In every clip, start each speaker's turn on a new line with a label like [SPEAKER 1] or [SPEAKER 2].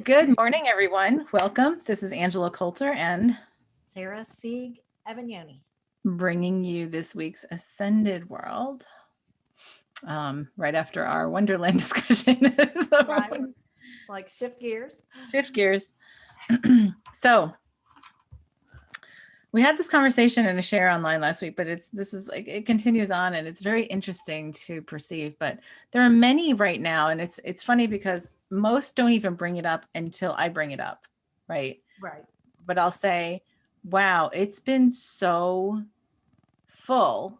[SPEAKER 1] Good morning, everyone. Welcome. This is Angela Coulter and
[SPEAKER 2] Sarah Sieg Avagnoni.
[SPEAKER 1] bringing you this week's Ascended World right after our Wonderland discussion. So,
[SPEAKER 2] Right. It's like shift gears.
[SPEAKER 1] shift gears. So, we had this conversation in a share online last week, but this is like it continues on and it's very interesting to perceive. But there are many right now, and it's funny because most don't even bring it up until I bring it up, right?
[SPEAKER 2] Right.
[SPEAKER 1] But I'll say, wow, it's been so full,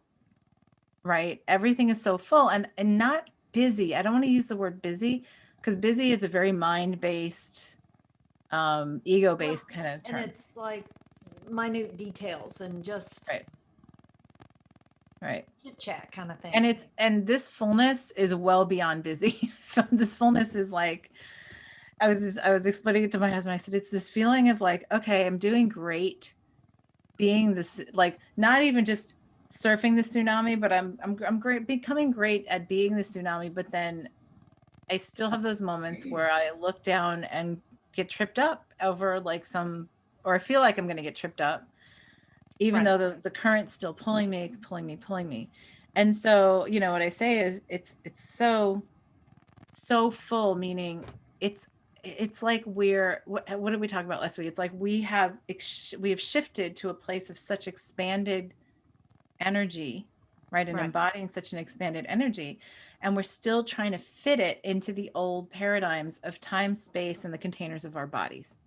[SPEAKER 1] right? Everything is so full and not busy. I don't want to use the word busy because busy is a very mind-based,
[SPEAKER 2] Well,
[SPEAKER 1] ego-based kind of
[SPEAKER 2] and
[SPEAKER 1] term.
[SPEAKER 2] it's like minute details and just
[SPEAKER 1] Right. Right.
[SPEAKER 2] chit chat kind of thing.
[SPEAKER 1] And this fullness is well beyond busy. So this fullness is like I was explaining it to my husband. I said, it's this feeling of like, okay, I'm doing great being this, like not even just surfing the tsunami, but I'm great, becoming great at being the tsunami. But then I still have those moments where I look down and get tripped up over like or I feel like I'm going to get tripped up, even
[SPEAKER 2] Right.
[SPEAKER 1] though the current's still pulling me, pulling me, pulling me. And so, what I say is it's so full, meaning it's it's like what did we talk about last week? It's like we have shifted to a place of such expanded energy, right? And
[SPEAKER 2] Right.
[SPEAKER 1] embodying such an expanded energy. And we're still trying to fit it into the old paradigms of time, space, and the containers of our bodies.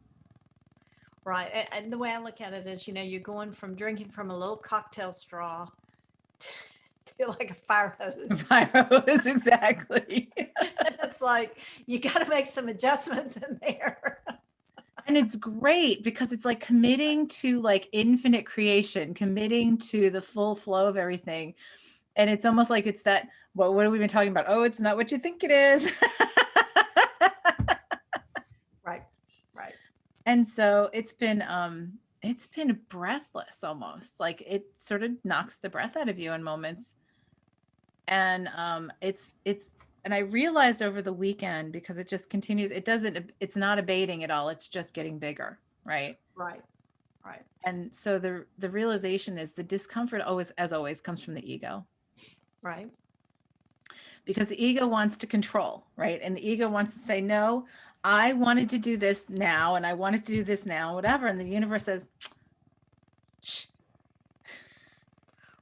[SPEAKER 2] Right. And the way I look at it is, you're going from drinking from a little cocktail straw to like a fire hose.
[SPEAKER 1] Virus, exactly.
[SPEAKER 2] And it's like you got to make some adjustments in there.
[SPEAKER 1] And it's great because it's like committing to like infinite creation, committing to the full flow of everything. And it's almost like it's that, what have we been talking about? Oh, it's not what you think it is.
[SPEAKER 2] Right. Right.
[SPEAKER 1] And so it's been breathless almost. Like it sort of knocks the breath out of you in moments. And and I realized over the weekend, because it just continues, it's not abating at all. It's just getting bigger, right?
[SPEAKER 2] Right. Right.
[SPEAKER 1] And so the realization is the discomfort always, as always, comes from the ego,
[SPEAKER 2] Right.
[SPEAKER 1] because the ego wants to control, right? And the ego wants to say, no, I wanted to do this now, and I wanted to do this now, whatever. And the universe says, shh,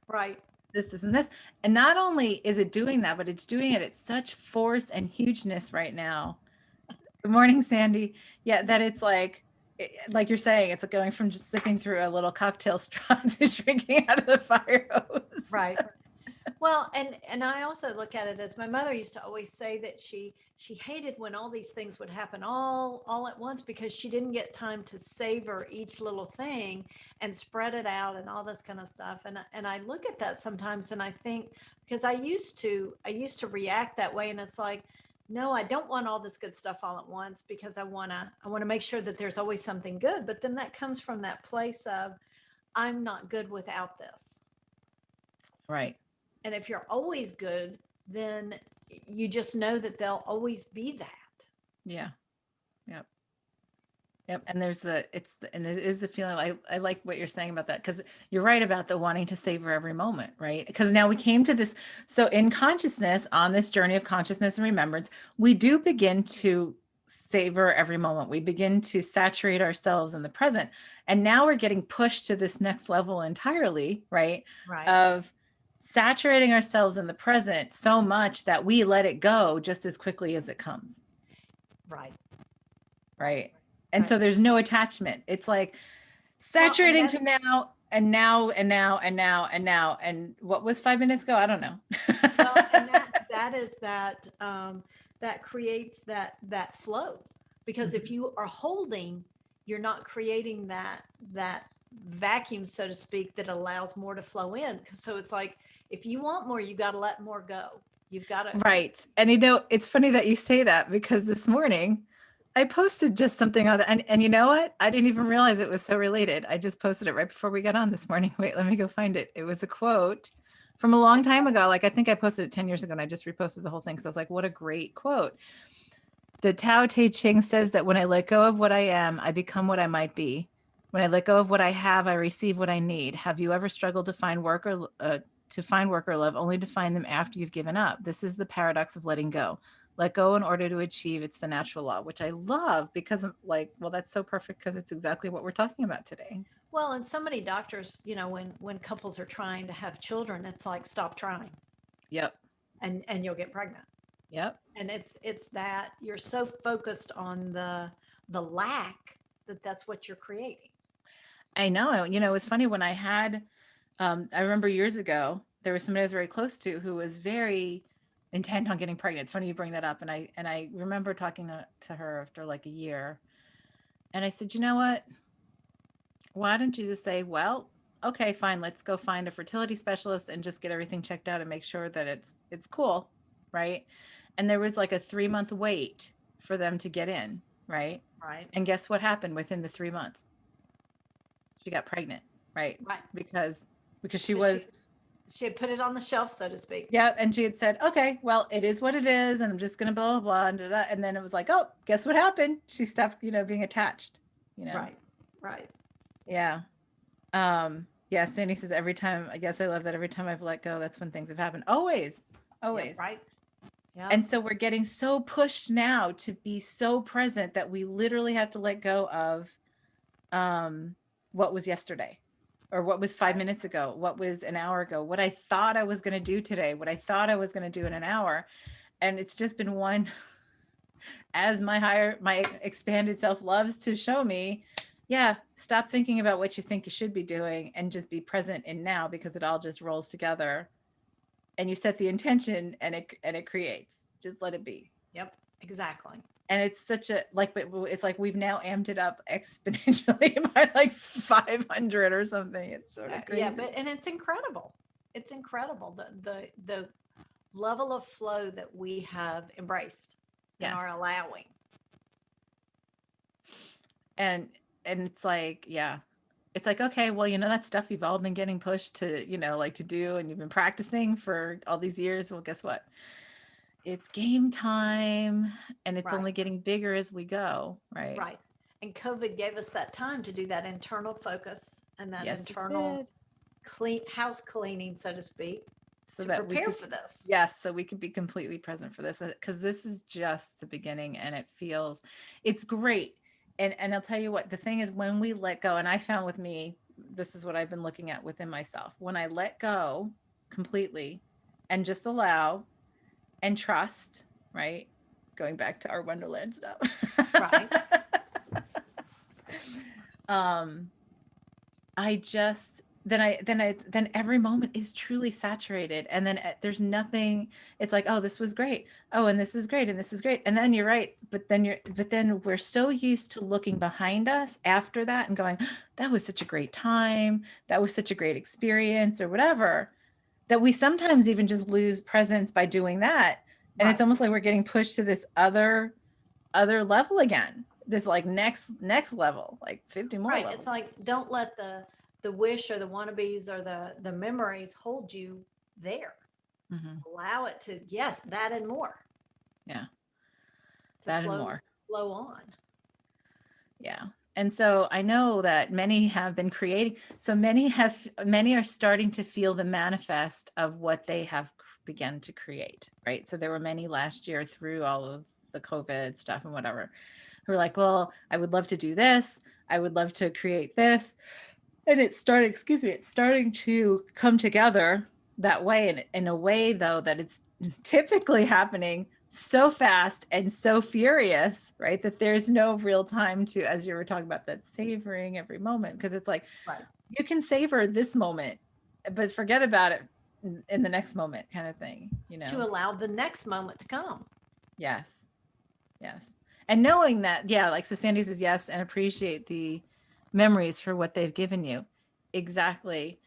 [SPEAKER 2] Right.
[SPEAKER 1] this, and this. And not only is it doing that, but it's doing it at such force and hugeness right now. Good morning, Sandy. Yeah, that it's like you're saying, it's like going from just sipping through a little cocktail straw to drinking out of the fire hose.
[SPEAKER 2] Right. Well, and I also look at it as my mother used to always say that she hated when all these things would happen all at once because she didn't get time to savor each little thing and spread it out and all this kind of stuff. And I look at that sometimes and I think because I used to react that way and it's like no, I don't want all this good stuff all at once because I want to make sure that there's always something good, but then that comes from that place of I'm not good without this.
[SPEAKER 1] Right.
[SPEAKER 2] And if you're always good, then you just know that there'll always be that.
[SPEAKER 1] Yeah. Yep. Yep. And and it is the feeling. I like what you're saying about that, because you're right about the wanting to savor every moment, right? Because now we came to this. So in consciousness, on this journey of consciousness and remembrance, we do begin to savor every moment. We begin to saturate ourselves in the present. And now we're getting pushed to this next level entirely, right?
[SPEAKER 2] Right.
[SPEAKER 1] Of saturating ourselves in the present so much that we let it go just as quickly as it comes,
[SPEAKER 2] Right. Right.
[SPEAKER 1] right? And
[SPEAKER 2] Right.
[SPEAKER 1] so there's no attachment. It's like
[SPEAKER 2] Well, and
[SPEAKER 1] saturating
[SPEAKER 2] that's
[SPEAKER 1] to now and now and now and now and now. And what was 5 minutes ago? I don't know.
[SPEAKER 2] well, and that is that creates that flow because if you are holding, you're not creating that vacuum, so to speak, that allows more to flow in. So it's like if you want more, you got to let more go. You've got to.
[SPEAKER 1] Right. And it's funny that you say that, because this morning I posted just something on and you know what? I didn't even realize it was so related. I just posted it right before we got on this morning. Wait, let me go find it. It was a quote from a long time ago. Like I think I posted it 10 years ago and I just reposted the whole thing because I was like, what a great quote. The Tao Te Ching says that when I let go of what I am, I become what I might be. When I let go of what I have, I receive what I need. Have you ever struggled to find work or love only to find them after you've given up? This is the paradox of letting go. Let go in order to achieve. It's the natural law, which I love because I'm like, well, that's so perfect because it's exactly what we're talking about today.
[SPEAKER 2] Well, and so many doctors, when couples are trying to have children, it's like stop trying
[SPEAKER 1] Yep.
[SPEAKER 2] and you'll get pregnant.
[SPEAKER 1] Yep.
[SPEAKER 2] And it's that you're so focused on the lack that that's what you're creating.
[SPEAKER 1] I know. It's funny when I remember years ago, there was somebody I was very close to who was very intent on getting pregnant. It's funny you bring that up. And I remember talking to her after like a year. And I said, you know what? Why don't you just say, well, okay, fine, let's go find a fertility specialist and just get everything checked out and make sure that it's cool, right? And there was like a 3-month wait for them to get in, right?
[SPEAKER 2] Right.
[SPEAKER 1] And guess what happened within the 3 months? She got pregnant, right?
[SPEAKER 2] Right.
[SPEAKER 1] Because she
[SPEAKER 2] Because
[SPEAKER 1] was,
[SPEAKER 2] she had put it on the shelf, so to speak.
[SPEAKER 1] yeah, and she had said, okay, well, it is what it is, and I'm just gonna blah blah blah, and, and then it was like, oh, guess what happened? She stopped, being attached,
[SPEAKER 2] Right. Right.
[SPEAKER 1] Yeah. Yeah, Sandy says every time, I guess I love that every time I've let go, that's when things have happened. Always,
[SPEAKER 2] Yep.
[SPEAKER 1] always.
[SPEAKER 2] Right. Yeah.
[SPEAKER 1] And so we're getting so pushed now to be so present that we literally have to let go of what was yesterday or what was 5 minutes ago, what was an hour ago, what I thought I was going to do today, what I thought I was going to do in an hour. And it's just been one, as my expanded self loves to show me, yeah, stop thinking about what you think you should be doing and just be present in now because it all just rolls together. And you set the intention and it creates. Just let it be.
[SPEAKER 2] Yep. Exactly.
[SPEAKER 1] And it's such a but it's like we've now amped it up exponentially by like 500 or something. It's sort of crazy.
[SPEAKER 2] Yeah, and it's incredible. It's incredible the level of flow that we have embraced and are allowing.
[SPEAKER 1] And it's like, yeah, it's like, okay, well, that stuff you've all been getting pushed to, like to do, and you've been practicing for all these years. Well, guess what? It's game time, and it's only getting bigger as we go. Right.
[SPEAKER 2] Right. And COVID gave us that time to do that internal focus and that internal house cleaning, so to speak, so to that prepare for this.
[SPEAKER 1] Yes. So we could be completely present for this, because this is just the beginning, and it's great. And I'll tell you what, the thing is, when we let go, and I found with me, this is what I've been looking at within myself. When I let go completely and just allow and trust, right? Going back to our Wonderland stuff.
[SPEAKER 2] Right.
[SPEAKER 1] I just, then every moment is truly saturated. And then there's nothing, it's like, oh, this was great. Oh, and this is great. And this is great. And then you're right. But then we're so used to looking behind us after that and going, that was such a great time. That was such a great experience or whatever, that we sometimes even just lose presence by doing that. And it's almost like we're getting pushed to this other level again. This like next level, like 50 more levels.
[SPEAKER 2] It's like, don't let the wish or the wannabes or the memories hold you there. Mm-hmm. Allow it to, yes, that and more.
[SPEAKER 1] Yeah. That and more.
[SPEAKER 2] Flow on.
[SPEAKER 1] Yeah. And so I know that many have been creating. So many are starting to feel the manifest of what they have begun to create. Right. So there were many last year through all of the COVID stuff and whatever, who are like, well, I would love to do this. I would love to create this. And it's starting to come together that way. And in a way, though, that it's typically happening so fast and so furious, right? That there's no real time to, as you were talking about, that savoring every moment. Because it's like, you can savor this moment, but forget about it in the next moment, kind of thing,
[SPEAKER 2] To allow the next moment to come.
[SPEAKER 1] Yes. And knowing that, yeah, like, so Sandy says yes, and appreciate the memories for what they've given you. Exactly.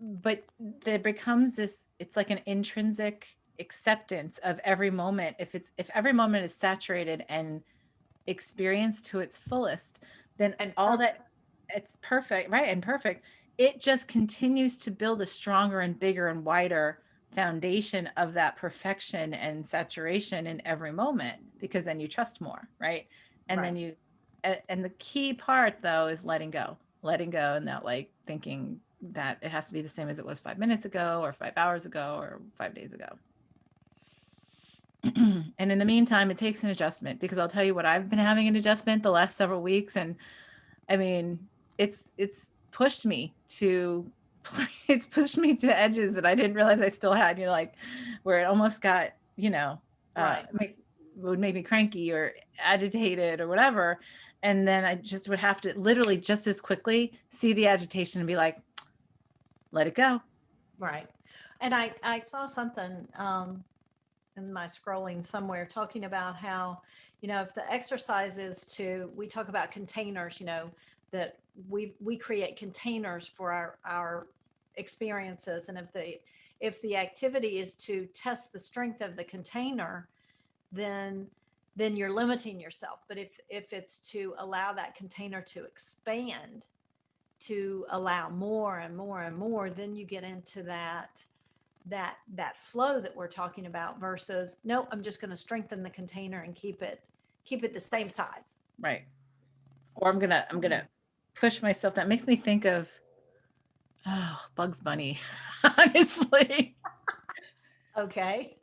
[SPEAKER 1] But there becomes this, it's like an intrinsic acceptance of every moment. If every moment is saturated and experienced to its fullest, then it's perfect, right? And perfect. It just continues to build a stronger and bigger and wider foundation of that perfection and saturation in every moment, because then you trust more, right? And
[SPEAKER 2] Right.
[SPEAKER 1] then and the key part though is letting go and not like thinking that it has to be the same as it was 5 minutes ago or 5 hours ago or 5 days ago. And in the meantime, it takes an adjustment, because I'll tell you what, I've been having an adjustment the last several weeks. And I mean, it's pushed me to it's pushed me to edges that I didn't realize I still had, like where it almost got,
[SPEAKER 2] Right.
[SPEAKER 1] would make me cranky or agitated or whatever. And then I just would have to literally just as quickly see the agitation and be like, let it go.
[SPEAKER 2] Right. And I saw something in my scrolling somewhere talking about how, if the exercise is we talk about containers, that we create containers for our experiences. And if the activity is to test the strength of the container, then you're limiting yourself. But if it's to allow that container to expand, to allow more and more and more, then you get into that flow that we're talking about, versus no, I'm just going to strengthen the container and keep it the same size.
[SPEAKER 1] Right. Or I'm gonna push myself. That makes me think of Bugs Bunny. Honestly,
[SPEAKER 2] Okay.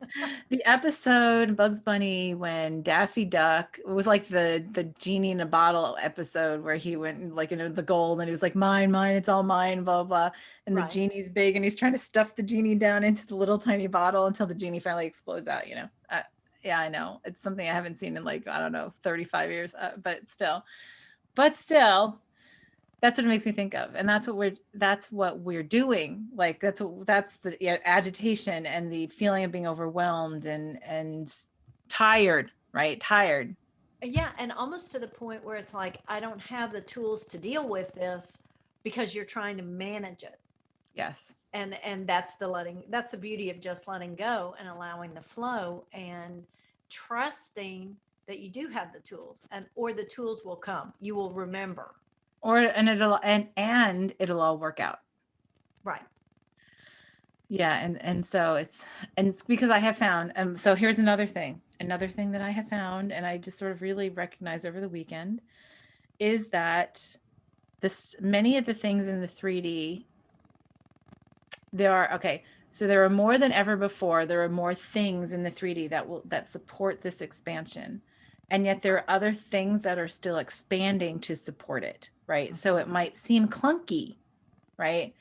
[SPEAKER 1] the episode Bugs Bunny when Daffy Duck, it was like the genie in a bottle episode where he went like into the gold and he was like, mine, mine, it's all mine, blah blah. And the
[SPEAKER 2] Right.
[SPEAKER 1] genie's big and he's trying to stuff the genie down into the little tiny bottle until the genie finally explodes out. Yeah, I know it's something I haven't seen in like, I don't know, 35 years, but still, that's what it makes me think of. And that's what we're doing. Like that's the agitation and the feeling of being overwhelmed and tired, right? Tired.
[SPEAKER 2] Yeah, and almost to the point where it's like, I don't have the tools to deal with this, because you're trying to manage it.
[SPEAKER 1] Yes.
[SPEAKER 2] And that's the beauty of just letting go and allowing the flow, and trusting that you do have the tools, or the tools will come. You will remember.
[SPEAKER 1] And it'll all work out.
[SPEAKER 2] Right.
[SPEAKER 1] Yeah, and it's because I have found, so here's another thing that I have found, and I just sort of really recognized over the weekend, is that this many of the things in the 3D, there are more than ever before. There are more things in the 3D that support this expansion. And yet there are other things that are still expanding to support it, right? So it might seem clunky, right?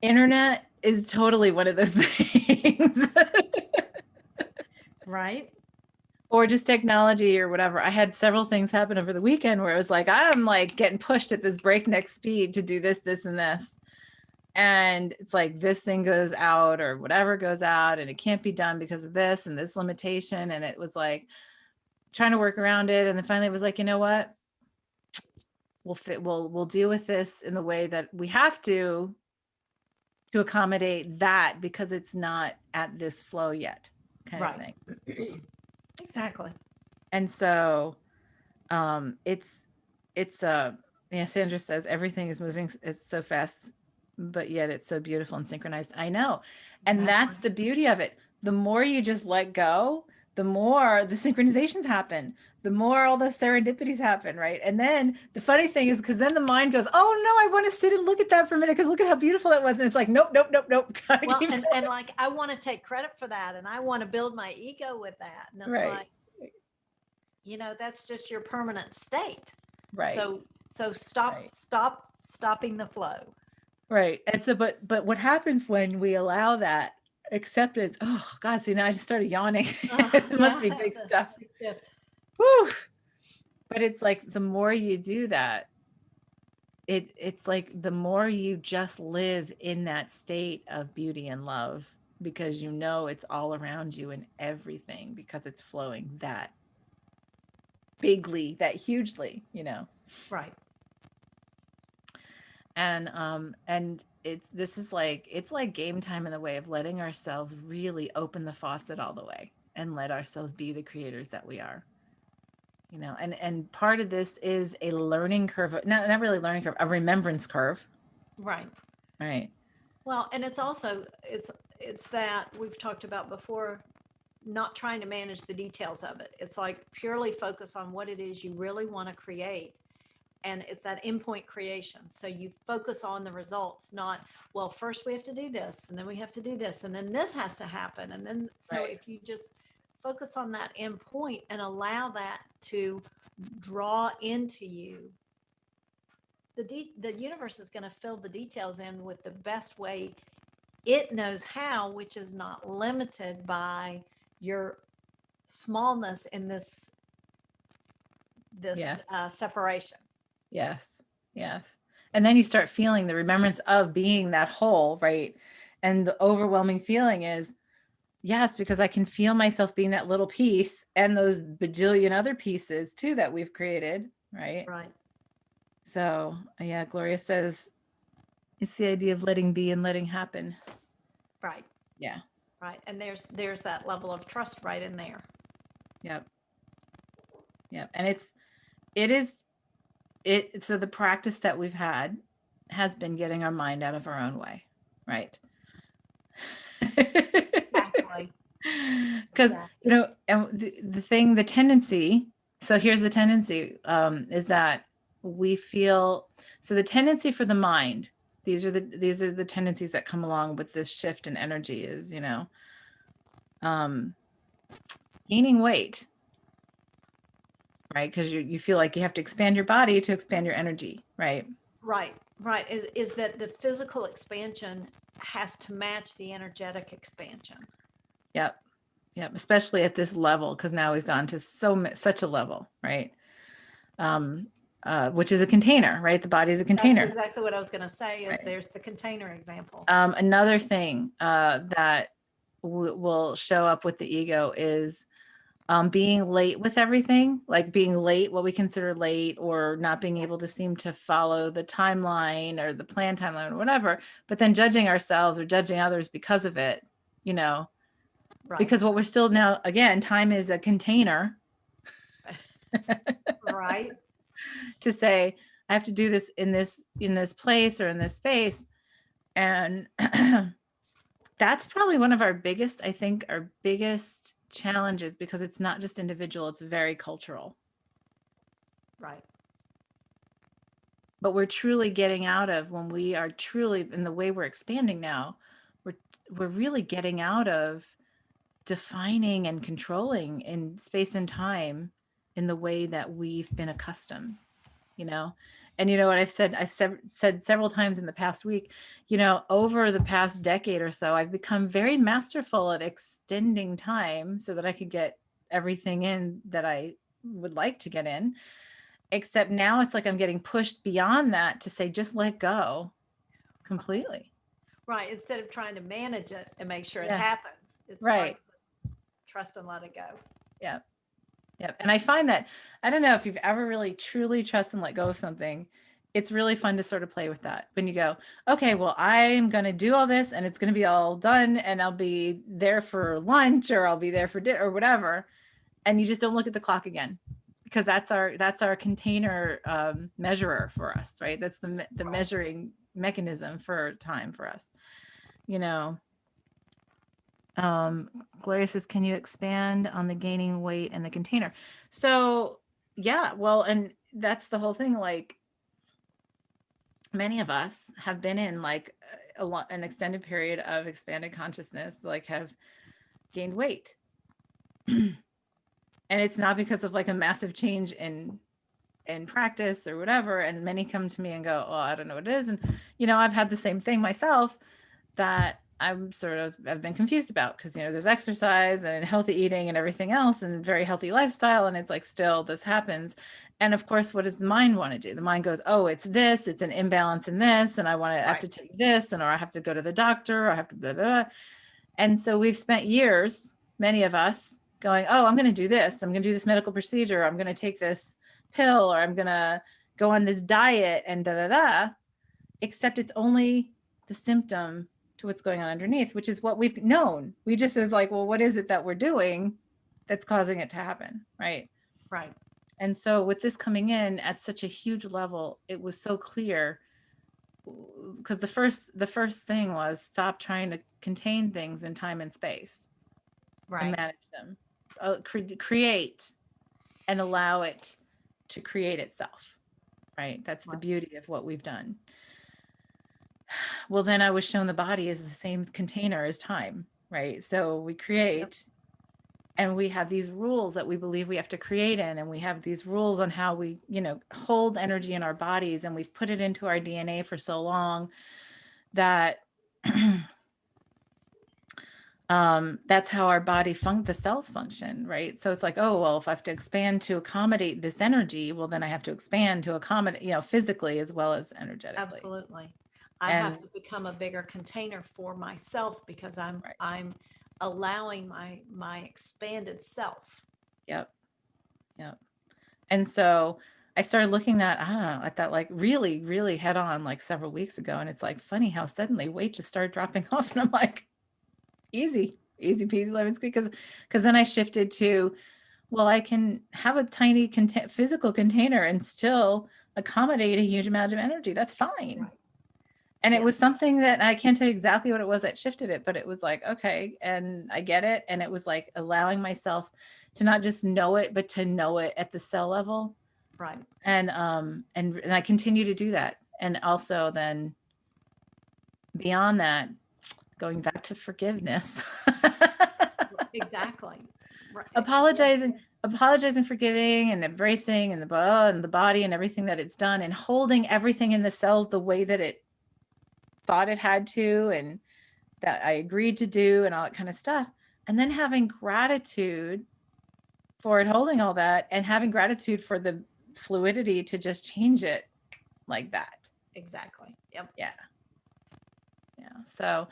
[SPEAKER 1] Internet is totally one of those things.
[SPEAKER 2] Right.
[SPEAKER 1] Or just technology or whatever. I had several things happen over the weekend where it was like, I'm like getting pushed at this breakneck speed to do this, this, and this. And it's like this thing goes out or whatever goes out and it can't be done because of this and this limitation. And it was like trying to work around it. And then finally it was like, you know what? We'll deal with this in the way that we have to accommodate that, because it's not at this flow yet, kind of
[SPEAKER 2] Right.
[SPEAKER 1] thing.
[SPEAKER 2] Exactly.
[SPEAKER 1] And so it's Sandra says everything is moving, it's so fast, but yet it's so beautiful and synchronized. I know. And that's
[SPEAKER 2] Exactly.
[SPEAKER 1] the beauty of it. The more you just let go, the more the synchronizations happen, the more all those serendipities happen, right? And then the funny thing is, because then the mind goes, oh no, I want to sit and look at that for a minute because look at how beautiful that was. And it's like, nope, nope, nope, nope. Gotta
[SPEAKER 2] Well,
[SPEAKER 1] keep
[SPEAKER 2] and like, I want to take credit for that, and I want to build my ego with that. And it's
[SPEAKER 1] right,
[SPEAKER 2] like, that's just your permanent state.
[SPEAKER 1] right,
[SPEAKER 2] So stopping the flow.
[SPEAKER 1] right. And so, but what happens when we allow that acceptance? Oh God, see now I just started yawning. It must
[SPEAKER 2] Yeah,
[SPEAKER 1] be big
[SPEAKER 2] that's a
[SPEAKER 1] stuff.
[SPEAKER 2] big shift.
[SPEAKER 1] Whew. But it's like the more you do that, it's like the more you just live in that state of beauty and love, because it's all around you and everything, because it's flowing that bigly, that hugely,
[SPEAKER 2] Right.
[SPEAKER 1] and it's like game time, in the way of letting ourselves really open the faucet all the way and let ourselves be the creators that we are. And part of this is a learning curve, not really learning curve, a remembrance curve,
[SPEAKER 2] Right.
[SPEAKER 1] right?
[SPEAKER 2] Well, and it's also it's that we've talked about before, not trying to manage the details of it. It's like purely focus on what it is you really want to create. And it's that endpoint creation. So you focus on the results, not, well, first we have to do this, and then we have to do this, and then this has to happen. And then, so
[SPEAKER 1] Right.
[SPEAKER 2] if you just focus on that endpoint and allow that to draw into you, the universe is going to fill the details in with the best way it knows how, which is not limited by your smallness in this
[SPEAKER 1] Yeah.
[SPEAKER 2] separation.
[SPEAKER 1] Yes. Yes. And then you start feeling the remembrance of being that whole, right? And the overwhelming feeling is, yes, because I can feel myself being that little piece and those bajillion other pieces too that we've created, right?
[SPEAKER 2] Right.
[SPEAKER 1] So, yeah, Gloria says it's the idea of letting be and letting happen.
[SPEAKER 2] Right.
[SPEAKER 1] Yeah.
[SPEAKER 2] Right. And there's that level of trust right in there.
[SPEAKER 1] Yep. Yep. And so the practice that we've had has been getting our mind out of our own way, right?
[SPEAKER 2] Exactly.
[SPEAKER 1] Because,
[SPEAKER 2] Yeah.
[SPEAKER 1] and the tendency, so here's the tendency, is that we feel, so the tendency for the mind, these are the tendencies that come along with this shift in energy is, um, gaining weight, right? Because you feel like you have to expand your body to expand your energy, right?
[SPEAKER 2] Right. Right. Is that the physical expansion has to match the energetic expansion.
[SPEAKER 1] Yep. Yep. Especially at this level, because now we've gone to such a level, right? Which is a container, right? The body is a
[SPEAKER 2] That's
[SPEAKER 1] container.
[SPEAKER 2] exactly what I was going to say. Is
[SPEAKER 1] Right.
[SPEAKER 2] there's the container example.
[SPEAKER 1] Another thing that will show up with the ego is being late with everything, like being late, what we consider late, or not being able to seem to follow the timeline or the planned timeline or whatever, but then judging ourselves or judging others because of it,
[SPEAKER 2] Right.
[SPEAKER 1] because what we're still now, again, time is a container
[SPEAKER 2] Right.
[SPEAKER 1] to say, I have to do this in this place or in this space. And that's probably one of our biggest, I think, our biggest challenges, because it's not just individual, it's very cultural.
[SPEAKER 2] Right.
[SPEAKER 1] But we're truly getting out of, when we are truly in the way we're expanding now, we're really getting out of defining and controlling in space and time in the way that we've been accustomed, and what I've said several times in the past week, over the past decade or so, I've become very masterful at extending time so that I could get everything in that I would like to get in. Except now it's like I'm getting pushed beyond that to say, just let go completely.
[SPEAKER 2] Right. Instead of trying to manage it and make sure it
[SPEAKER 1] Yeah.
[SPEAKER 2] happens, it's
[SPEAKER 1] Right.
[SPEAKER 2] like trust and let it go.
[SPEAKER 1] Yeah. Yep. And I find that, I don't know if you've ever really truly trust and let go of something. It's really fun to sort of play with that when you go, okay, well, I'm going to do all this and it's going to be all done and I'll be there for lunch or I'll be there for dinner or whatever. And you just don't look at the clock again, because that's our container measurer for us, right? That's the measuring mechanism for time for us, you know. Gloria says, can you expand on the gaining weight and the container? So yeah, well, and that's the whole thing. Like, many of us have been in like an extended period of expanded consciousness, like have gained weight. And it's not because of like a massive change in practice or whatever. And many come to me and go, oh, I don't know what it is. And, I've had the same thing myself, that I've been confused about, because, there's exercise and healthy eating and everything else and very healthy lifestyle. And it's like, still this happens. And of course, what does the mind want to do? The mind goes, oh, it's an imbalance in this. And I have to take this, or I have to go to the doctor, or I have to blah, blah, blah. And so we've spent years, many of us, going, oh, I'm going to do this. I'm going to do this medical procedure. I'm going to take this pill, or I'm going to go on this diet and da, da, da. Except it's only the symptom to what's going on underneath, which is what we've known. We just is like, well, what is it that we're doing that's causing it to happen? Right.
[SPEAKER 2] Right.
[SPEAKER 1] And so with this coming in at such a huge level, it was so clear, because the first thing was, stop trying to contain things in time and space. and
[SPEAKER 2] Right.
[SPEAKER 1] manage them. Create and allow it to create itself, right? That's the
[SPEAKER 2] Right.
[SPEAKER 1] beauty of what we've done. Well, then I was shown the body is the same container as time, right? So we
[SPEAKER 2] Yep.
[SPEAKER 1] create and we have these rules that we believe we have to create in, and we have these rules on how we, hold energy in our bodies, and we've put it into our DNA for so long that that's how our body the cells function, right? So it's like, oh, well, if I have to expand to accommodate this energy, well, then I have to expand to accommodate, physically as well as energetically.
[SPEAKER 2] Absolutely. I
[SPEAKER 1] And
[SPEAKER 2] have to become a bigger container for myself because I'm
[SPEAKER 1] right.
[SPEAKER 2] I'm allowing my expanded self.
[SPEAKER 1] Yep. Yep. And so I started looking at, I don't know, at that like really, really head on like several weeks ago. And it's like funny how suddenly weight just started dropping off. And I'm like, easy peasy lemon squeeze. Because then I shifted to, well, I can have a tiny physical container and still accommodate a huge amount of energy. That's fine.
[SPEAKER 2] Right.
[SPEAKER 1] And it
[SPEAKER 2] Yeah.
[SPEAKER 1] was something that I can't tell you exactly what it was that shifted it, but it was like, okay, and I get it. And it was like allowing myself to not just know it, but to know it at the cell level.
[SPEAKER 2] Right.
[SPEAKER 1] And I continue to do that. And also then beyond that, going back to forgiveness.
[SPEAKER 2] Exactly. Right. Yes.
[SPEAKER 1] apologizing, forgiving, and embracing, and the body and everything that it's done, and holding everything in the cells the way that it thought it had to, and that I agreed to do, and all that kind of stuff. And then having gratitude for it holding all that, and having gratitude for the fluidity to just change it like that.
[SPEAKER 2] Exactly. Yep.
[SPEAKER 1] Yeah. Yeah. So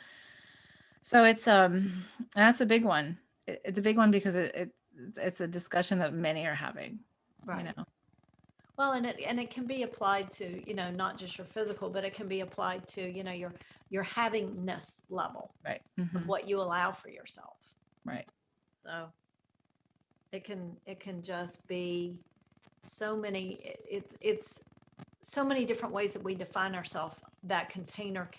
[SPEAKER 1] it's that's a big one. It's a big one because it's a discussion that many are having, you
[SPEAKER 2] Right.
[SPEAKER 1] know.
[SPEAKER 2] Well, and it can be applied to, not just your physical, but it can be applied to, your havingness level
[SPEAKER 1] Right.
[SPEAKER 2] of what you allow for yourself.
[SPEAKER 1] Right.
[SPEAKER 2] So it can just be so many it's so many different ways that we define ourselves. That container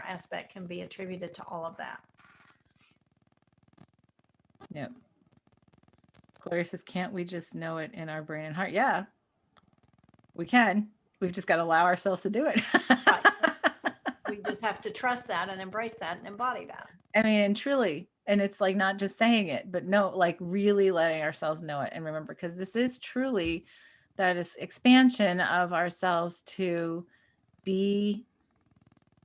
[SPEAKER 2] aspect can be attributed to all of that.
[SPEAKER 1] Yep. Gloria says, can't we just know it in our brain and heart? Yeah, we can. We've just got to allow ourselves to do it.
[SPEAKER 2] Right. We just have to trust that and embrace that and embody that.
[SPEAKER 1] I mean, and truly, and it's like not just saying it, but no, like really letting ourselves know it and remember, because this is truly that is expansion of ourselves to be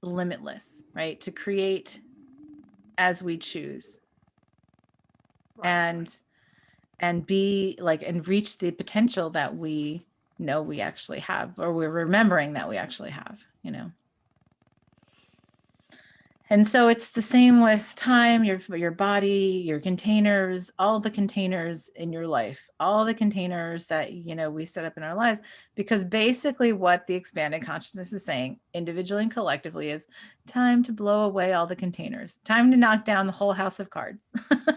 [SPEAKER 1] limitless, right? To create as we choose,
[SPEAKER 2] Right.
[SPEAKER 1] and be like, and reach the potential that we know we actually have, or we're remembering that we actually have, And so it's the same with time, your body, your containers, all the containers in your life, all the containers that we set up in our lives, because basically what the expanded consciousness is saying, individually and collectively, is time to blow away all the containers, time to knock down the whole house of cards.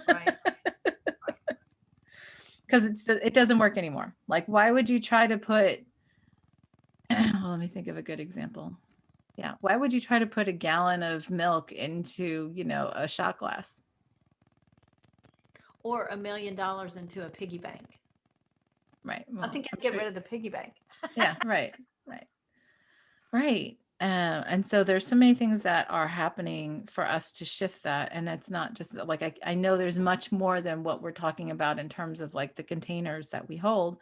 [SPEAKER 2] Right.
[SPEAKER 1] Because it doesn't work anymore. Like, why would you try to put well, let me think of a good example. Yeah. Why would you try to put a gallon of milk into, a shot glass?
[SPEAKER 2] Or $1 million into a piggy bank.
[SPEAKER 1] Right.
[SPEAKER 2] I
[SPEAKER 1] Well,
[SPEAKER 2] think I'd get rid of the piggy bank.
[SPEAKER 1] yeah, right. Right. Right. And so there's so many things that are happening for us to shift that. And it's not just like, I know there's much more than what we're talking about in terms of like the containers that we hold.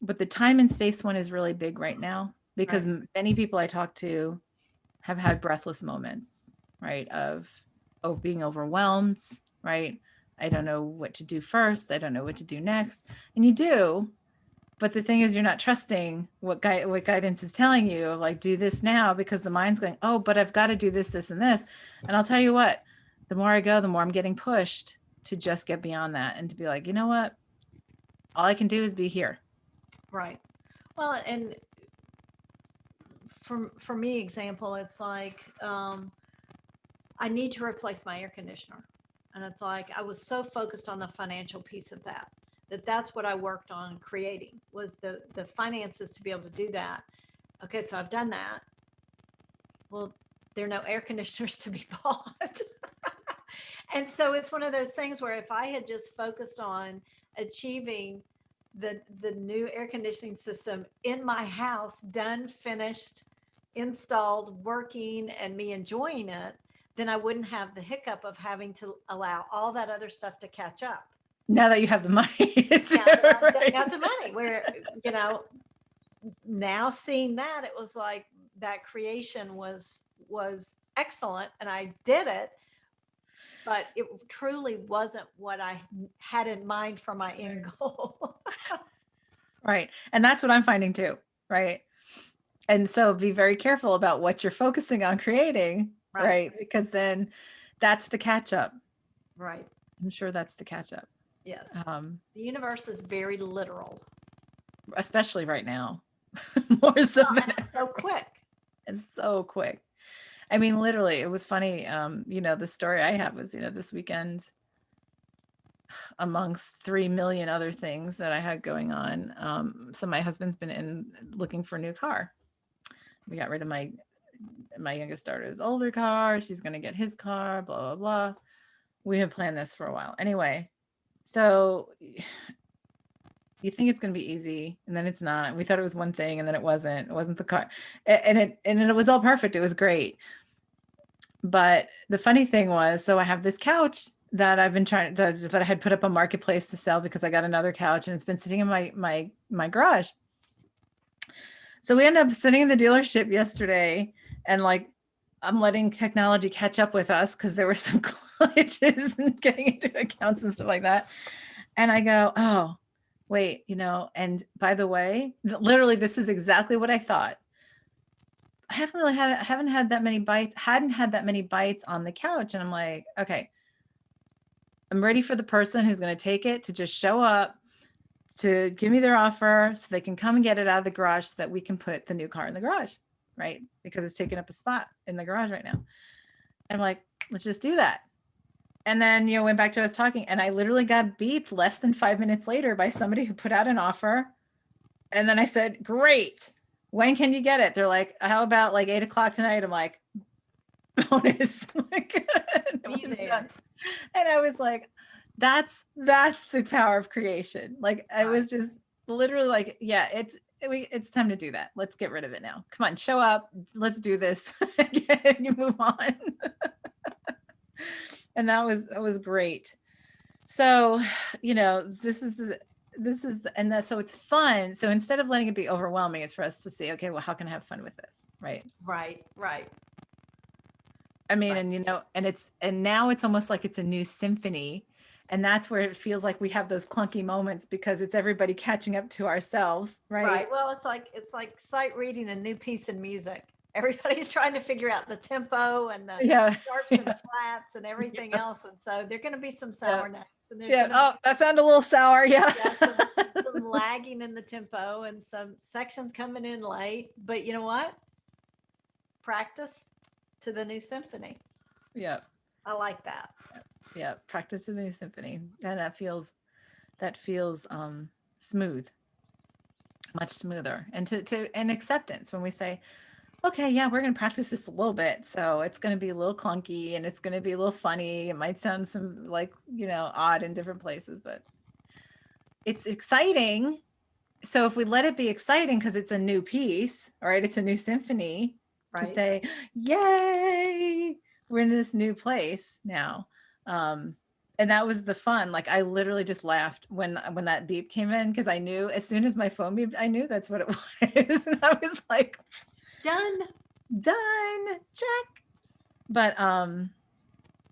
[SPEAKER 1] But the time and space one is really big right now, because
[SPEAKER 2] Right.
[SPEAKER 1] many people I talk to have had breathless moments, right? Of being overwhelmed, right? I don't know what to do first. I don't know what to do next. And you do, but the thing is, you're not trusting what guidance is telling you, like, do this now, because the mind's going, oh, but I've got to do this, this, and this. And I'll tell you what, the more I go, the more I'm getting pushed to just get beyond that and to be like, you know what? All I can do is be here.
[SPEAKER 2] Right. Well, and for me, example, it's like I need to replace my air conditioner, and it's like I was so focused on the financial piece of that's what I worked on creating, was the finances to be able to do that. Okay, so I've done that. Well, there are no air conditioners to be bought. And so it's one of those things where if I had just focused on achieving the new air conditioning system in my house, done, finished, installed, working, and me enjoying it, then I wouldn't have the hiccup of having to allow all that other stuff to catch up.
[SPEAKER 1] Now that you have the money to do
[SPEAKER 2] Now that I've
[SPEAKER 1] it,
[SPEAKER 2] got the money, where, you know, now seeing that, it was like that creation was excellent and I did it, but it truly wasn't what I had in mind for my end goal.
[SPEAKER 1] right. And that's what I'm finding too, right? And so be very careful about what you're focusing on creating,
[SPEAKER 2] Right.
[SPEAKER 1] right? Because then that's the catch up.
[SPEAKER 2] Right.
[SPEAKER 1] I'm sure that's the catch up.
[SPEAKER 2] Yes.
[SPEAKER 1] Um,
[SPEAKER 2] The universe is very literal.
[SPEAKER 1] especially right now, more so
[SPEAKER 2] Well,
[SPEAKER 1] than
[SPEAKER 2] and it's
[SPEAKER 1] ever.
[SPEAKER 2] so quick.
[SPEAKER 1] It's so quick. I mean, literally, it was funny. The story I have was, this weekend, amongst 3 million other things that I had going on. So my husband's been in looking for a new car. We got rid of my youngest daughter's older car. She's going to get his car, blah, blah, blah. We had planned this for a while. Anyway, so you think it's going to be easy and then it's not. We thought it was one thing and then it wasn't. It wasn't the car. And it was all perfect. It was great. But the funny thing was, so I have this couch that I've been that I had put up on Marketplace to sell because I got another couch and it's been sitting in my garage. So we ended up sitting in the dealership yesterday and like I'm letting technology catch up with us because there were some glitches and getting into accounts and stuff like that. And I go, oh, wait, and by the way, literally this is exactly what I thought. I haven't had that many bites, hadn't had that many bites on the couch. And I'm like, okay, I'm ready for the person who's going to take it to just show up to give me their offer so they can come and get it out of the garage so that we can put the new car in the garage, right? Because it's taking up a spot in the garage right now. And I'm like, let's just do that. And then, went back to us talking and I literally got beeped less than 5 minutes later by somebody who put out an offer. And then I said, great. When can you get it? They're like, how about like 8:00 tonight? I'm like, bonus.
[SPEAKER 2] Be there.
[SPEAKER 1] Done. And I was like, that's the power of creation. Like I was just literally like, yeah, it's time to do that. Let's get rid of it now. Come on, show up. Let's do this. You move on. And that was great. So, so it's fun. So instead of letting it be overwhelming, it's for us to say, okay, well, how can I have fun with this? Right.
[SPEAKER 2] Right. Right.
[SPEAKER 1] I mean, and now it's almost like it's a new symphony. And that's where it feels like we have those clunky moments because it's everybody catching up to ourselves. Right.
[SPEAKER 2] Right. Well, it's like sight reading a new piece of music. Everybody's trying to figure out the tempo and the sharps and flats and everything else. And so there're going to be some sour notes. And there's
[SPEAKER 1] that sounded a little sour. Yeah.
[SPEAKER 2] Some lagging in the tempo and some sections coming in late. But you know what? Practice to the new symphony.
[SPEAKER 1] Yeah.
[SPEAKER 2] I like that.
[SPEAKER 1] Yeah. Practice to the new symphony. And that feels smooth, much smoother. And and acceptance when we say, okay, yeah, we're going to practice this a little bit. So it's going to be a little clunky and it's going to be a little funny. It might sound some like, odd in different places, but it's exciting. So if we let it be exciting because it's a new piece, right? It's a new symphony to say, yay, we're in this new place now. And that was the fun. Like I literally just laughed when that beep came in because I knew as soon as my phone beeped, I knew that's what it was. And I was like, done, check. But and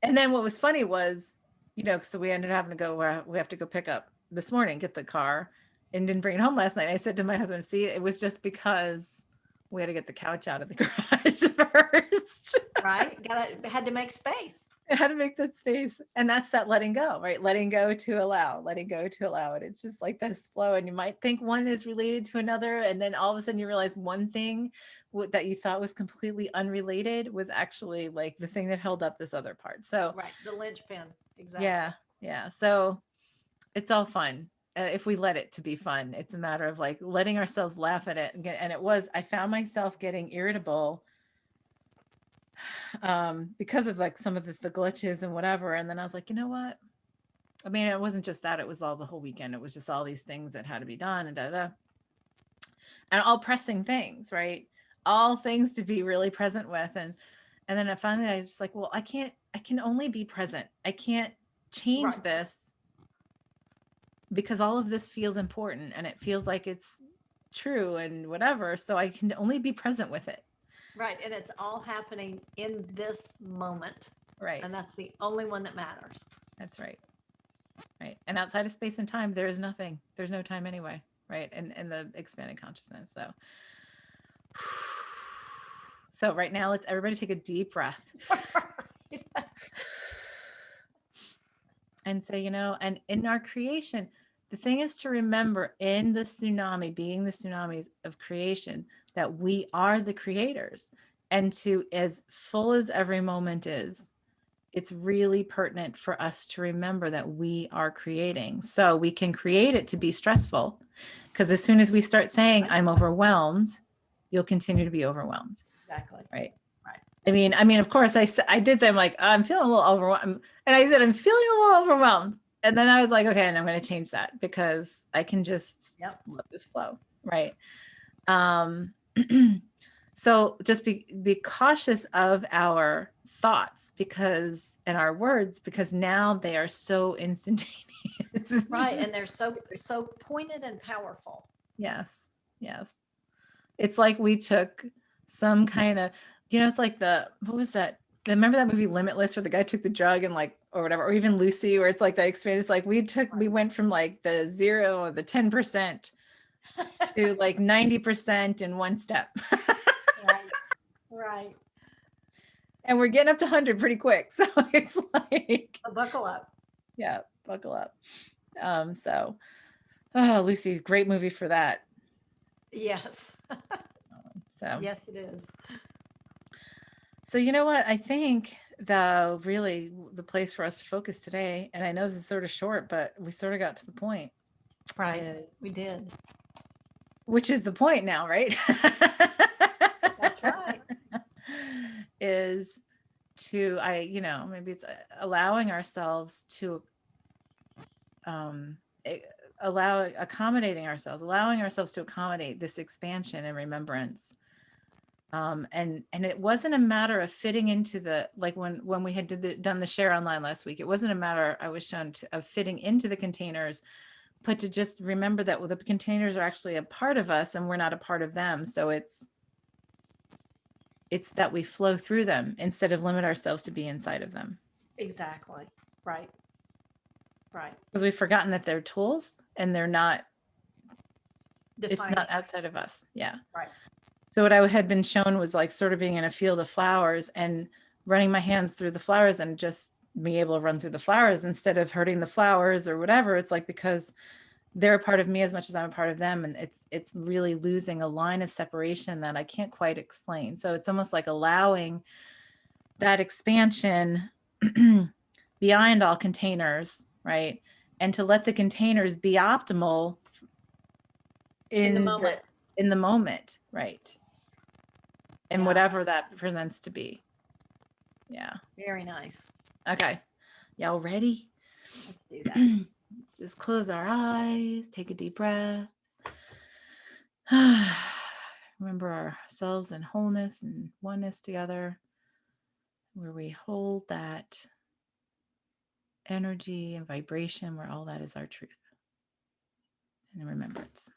[SPEAKER 1] then what was funny was, so we ended up having to go where we have to go pick up this morning, get the car, and didn't bring it home last night. I said to my husband, see, it was just because we had to get the couch out of the garage first.
[SPEAKER 2] Right. Had to make space.
[SPEAKER 1] I had to make that space. And that's that letting go, right? Letting go to allow. And it's just like this flow. And you might think one is related to another. And then all of a sudden you realize one thing that you thought was completely unrelated was actually like the thing that held up this other part. So
[SPEAKER 2] right. The linchpin. Exactly.
[SPEAKER 1] Yeah. So it's all fun. If we let it to be fun, it's a matter of like letting ourselves laugh at it. And I found myself getting irritable because of like some of the glitches and whatever. And then I was like, you know what? I mean, it wasn't just that, it was all the whole weekend. It was just all these things that had to be done and da da. And all pressing things, right? All things to be really present with. And then finally I was just like, well, I can only be present. I can't change
[SPEAKER 2] Right.
[SPEAKER 1] this because all of this feels important and it feels like it's true and whatever. So I can only be present with it.
[SPEAKER 2] Right. And it's all happening in this moment.
[SPEAKER 1] Right.
[SPEAKER 2] And that's the only one that matters.
[SPEAKER 1] That's right. Right. And outside of space and time, there is nothing. There's no time anyway. Right. And in the expanded consciousness. So so right now let's everybody take a deep breath. And say, you know, and in our creation, the thing is to remember in the tsunami, being the tsunamis of creation, that we are the creators. And to, as full as every moment is, it's really pertinent for us to remember that we are creating. So we can create it to be stressful, because as soon as we start saying, I'm overwhelmed, you'll continue to be overwhelmed.
[SPEAKER 2] Exactly.
[SPEAKER 1] Right.
[SPEAKER 2] Right.
[SPEAKER 1] I mean, of course, I did say, I'm like, I'm feeling a little overwhelmed. And I said, I'm feeling a little overwhelmed. And then I was like, okay, and I'm going to change that because I can just let this flow. Right. So just be cautious of our thoughts and our words, because now they are so instantaneous.
[SPEAKER 2] Right. And they're so pointed and powerful.
[SPEAKER 1] Yes. Yes. It's like we took some kind of, you know, it's like what was that? Remember that movie Limitless where the guy took the drug and like, or whatever, or even Lucy, where it's like that experience. It's like we went from like the 0 or the 10% to like 90% in one step.
[SPEAKER 2] Right. Right.
[SPEAKER 1] And we're getting up to 100 pretty quick. So it's like,
[SPEAKER 2] So buckle up.
[SPEAKER 1] Yeah, buckle up. So, oh, Lucy's great movie for that.
[SPEAKER 2] Yes.
[SPEAKER 1] So,
[SPEAKER 2] yes, it is.
[SPEAKER 1] So you know what? I think the place for us to focus today, and I know this is sort of short, but we sort of got to the point.
[SPEAKER 2] Right. We did.
[SPEAKER 1] Which is the point now, right?
[SPEAKER 2] That's right.
[SPEAKER 1] Is to, maybe it's allowing ourselves to allowing ourselves to accommodate this expansion and remembrance. And it wasn't a matter of fitting into when we had done the share online last week, it wasn't a matter I was shown of fitting into the containers, but to just remember that the containers are actually a part of us and we're not a part of them. So it's that we flow through them instead of limit ourselves to be inside of them.
[SPEAKER 2] Exactly. Right. Right.
[SPEAKER 1] Because we've forgotten that they're tools and they're not,
[SPEAKER 2] Defining.
[SPEAKER 1] It's not outside of us. Yeah.
[SPEAKER 2] Right.
[SPEAKER 1] So what I had been shown was like sort of being in a field of flowers and running my hands through the flowers and just being able to run through the flowers instead of hurting the flowers or whatever. It's like, because they're a part of me as much as I'm a part of them. And it's really losing a line of separation that I can't quite explain. So it's almost like allowing that expansion beyond all containers, right? And to let the containers be optimal in the moment, right? And whatever that presents to be. Yeah.
[SPEAKER 2] Very nice.
[SPEAKER 1] Okay. Y'all ready?
[SPEAKER 2] Let's do that.
[SPEAKER 1] Let's just close our eyes, take a deep breath. Remember ourselves in wholeness and oneness together, where we hold that energy and vibration, where all that is our truth and remembrance.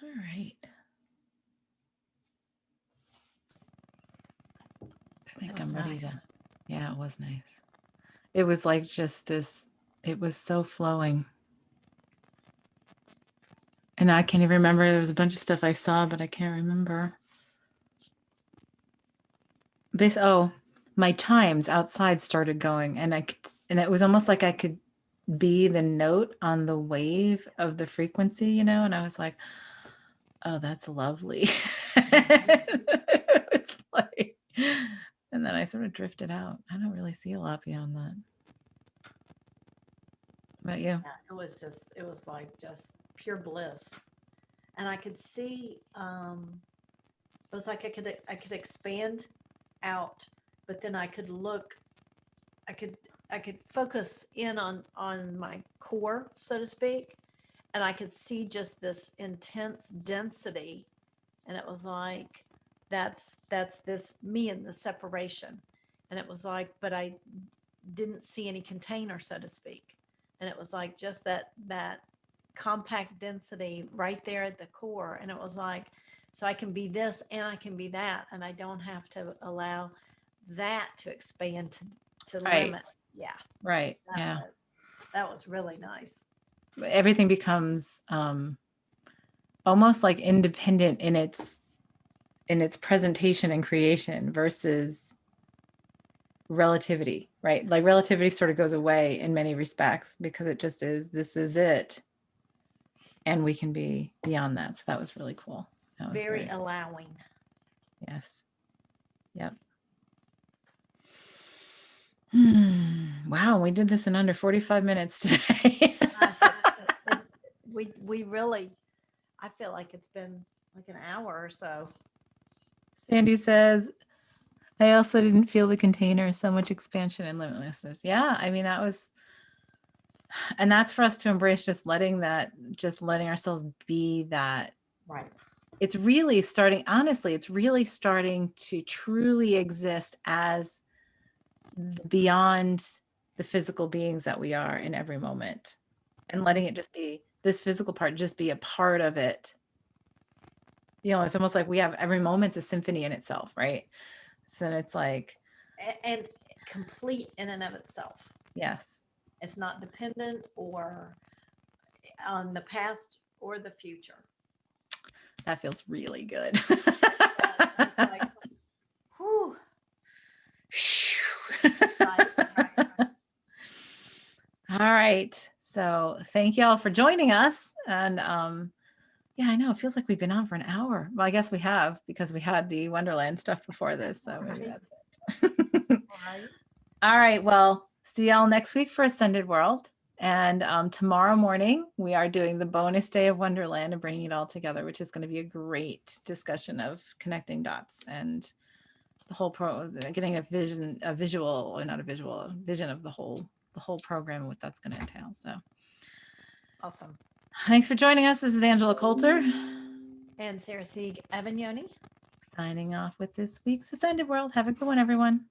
[SPEAKER 1] All right. I think I'm ready to. Yeah, it was nice. It was like just this, it was so flowing. And I can't even remember. There was a bunch of stuff I saw, but I can't remember. Oh, my chimes outside started going, and and it was almost like I could be the note on the wave of the frequency, you know? And I was like, oh, that's lovely. It's like, and then I sort of drifted out. I don't really see a lot beyond that. About you?
[SPEAKER 2] Yeah, it was like just pure bliss. And I could see, it was like I could expand out, but then I could look, I could, I could focus in on my core, so to speak, and I could see just this intense density, and it was like, that's this me and the separation, and it was like, but I didn't see any container, so to speak, and it was like just that compact density right there at the core, and it was like, so I can be this and I can be that, and I don't have to allow that to expand to
[SPEAKER 1] Right.
[SPEAKER 2] limit. Yeah,
[SPEAKER 1] Right. Yeah.
[SPEAKER 2] that was really nice.
[SPEAKER 1] Everything becomes almost like independent in its presentation and creation versus relativity, right? Like relativity sort of goes away in many respects because it just is, this is it. And we can be beyond that. So that was really cool. That was
[SPEAKER 2] Very
[SPEAKER 1] great.
[SPEAKER 2] allowing.
[SPEAKER 1] Yes. Yep. Wow, we did this in under 45 minutes today.
[SPEAKER 2] Gosh, we really, I feel like it's been like an hour or so.
[SPEAKER 1] Sandy says, I also didn't feel the container, so much expansion and limitlessness. Yeah, I mean, that was, and that's for us to embrace, just letting ourselves be that.
[SPEAKER 2] Right.
[SPEAKER 1] It's really starting, honestly, it's really starting to truly exist as beyond the physical beings that we are in every moment, and letting it just be, this physical part just be a part of it. You know, it's almost like we have every moment's a symphony in itself, right? So it's like,
[SPEAKER 2] And complete in and of itself.
[SPEAKER 1] yes,
[SPEAKER 2] It's not dependent or on the past or the future.
[SPEAKER 1] that feels really good.
[SPEAKER 2] It's like, whew. Right, right.
[SPEAKER 1] All right. So thank you all for joining us. And yeah, I know it feels like we've been on for an hour. Well, I guess we have, because we had the Wonderland stuff before this. So maybe
[SPEAKER 2] Right.
[SPEAKER 1] that's it.
[SPEAKER 2] Right.
[SPEAKER 1] All right. Well, see y'all next week for Ascended World. And tomorrow morning, we are doing the bonus day of Wonderland and bringing it all together, which is going to be a great discussion of connecting dots and the whole getting a vision of the whole program and what that's going to entail. So
[SPEAKER 2] Awesome.
[SPEAKER 1] thanks for joining us. This is Angela Coulter.
[SPEAKER 2] And Sarah Sieg Avignoni.
[SPEAKER 1] Signing off with this week's Ascended World. Have a good one, everyone.